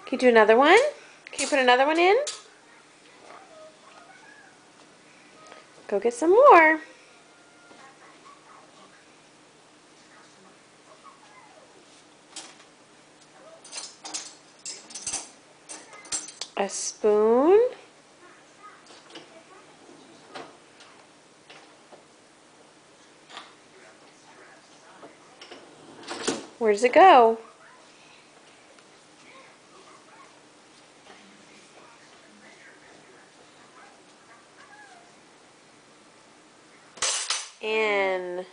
Can you do another one? Can you put another one in? Go get some more. A spoon. Where does it go? In.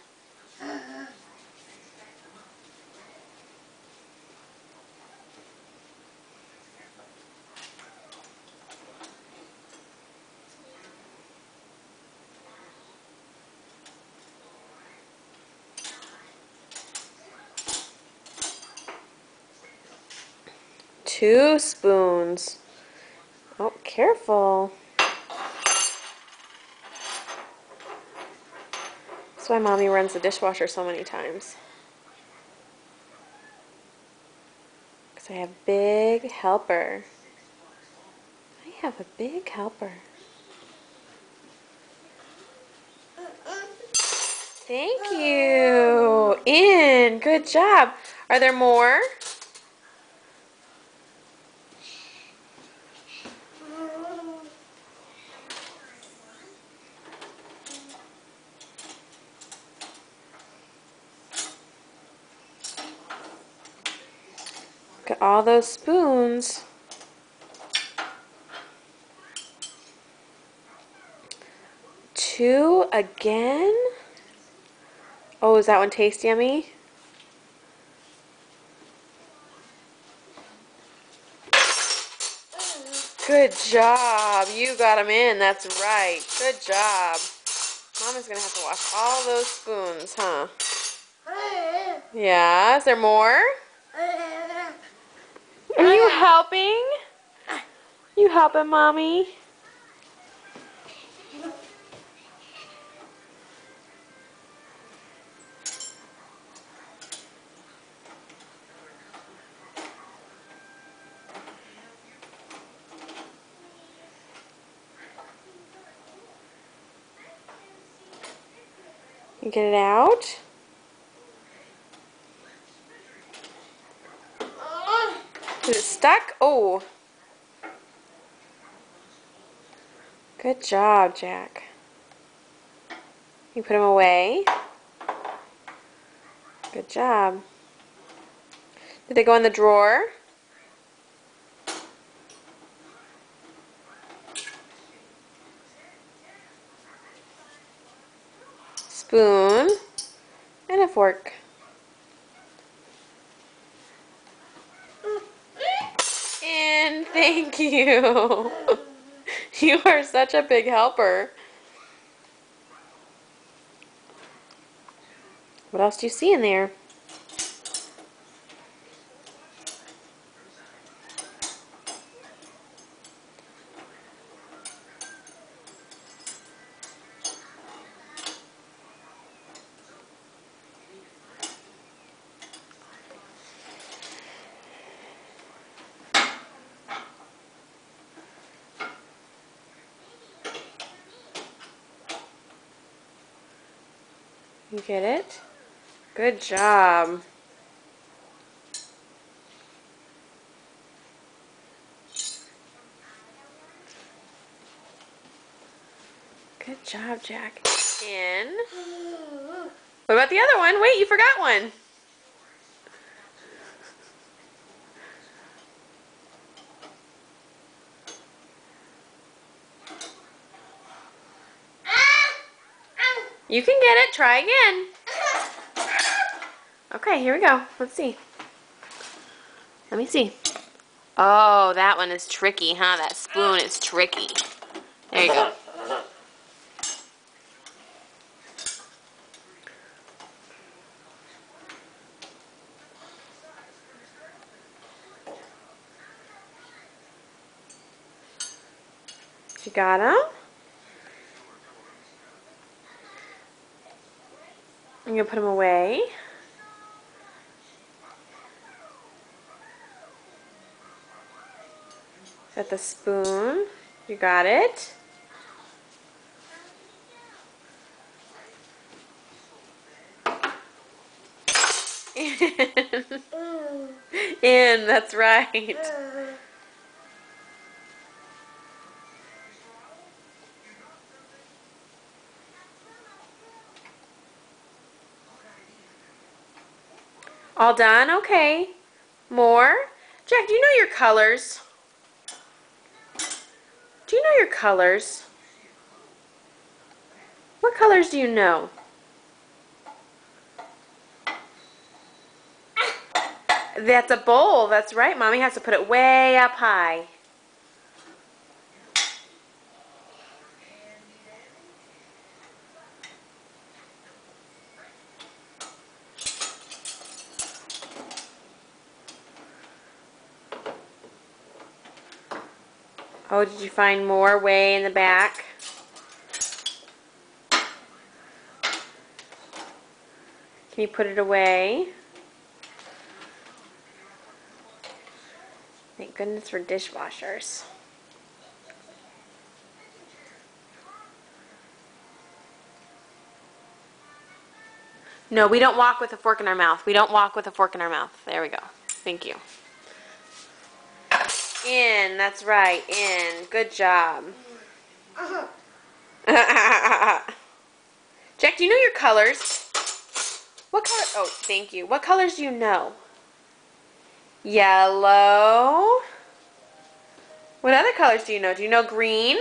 Two spoons. Oh, careful. That's why Mommy runs the dishwasher so many times. Because I have big helper. I have a big helper. Thank you. In. Good job. Are there more? Look at all those spoons. Two again? Oh, does that one taste yummy? Good job. You got them in. That's right. Good job. Mama's going to have to wash all those spoons, huh? Yeah. Is there more? Are you helping? You helping, Mommy? You get it out? Is it stuck? Oh. Good job, Jack. You put them away. Good job. Did they go in the drawer? Spoon and a fork. And thank you. You are such a big helper. What else do you see in there? You get it? Good job. Good job, Jack. In. What about the other one? Wait, you forgot one. You can get it. Try again. Okay, here we go. Let's see. Let me see. Oh, that one is tricky, huh? That spoon is tricky. There you go. You got them? I'm going to put them away. Got the spoon. You got it. In, that's right. All done? Okay. More? Jack, do you know your colors? Do you know your colors? What colors do you know? That's a bowl. That's right. Mommy has to put it way up high. Oh, did you find more way in the back? Can you put it away? Thank goodness for dishwashers. No, we don't walk with a fork in our mouth. We don't walk with a fork in our mouth. There we go. Thank you. In, that's right. In. Good job. Jack, do you know your colors? What color? Oh, thank you. What colors do you know? Yellow. What other colors do you know? Do you know green?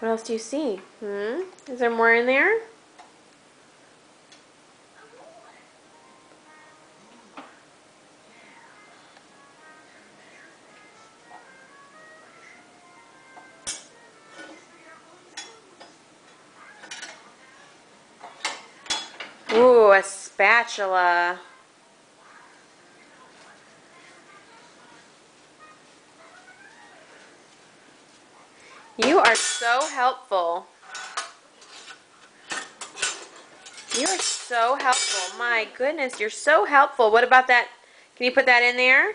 What else do you see? Is there more in there? Ooh, a spatula. You are so helpful. You are so helpful. My goodness, you're so helpful. What about that? Can you put that in there?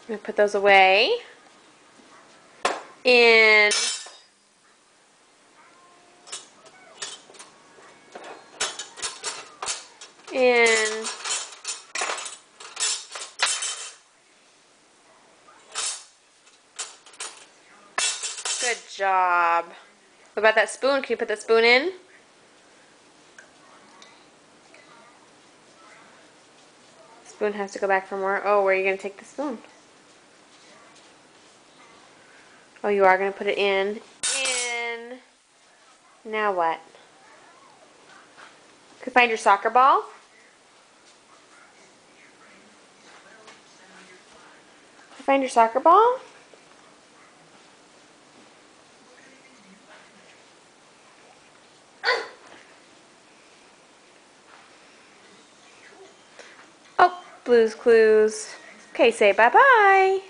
I'm going to put those away. In. In. Good job. What about that spoon? Can you put that spoon in? Spoon has to go back for more. Oh, where are you going to take the spoon? Oh, you are going to put it in. In. Now what? Could find your soccer ball? Find your soccer ball? Oh, Blue's Clues. Okay, say bye-bye.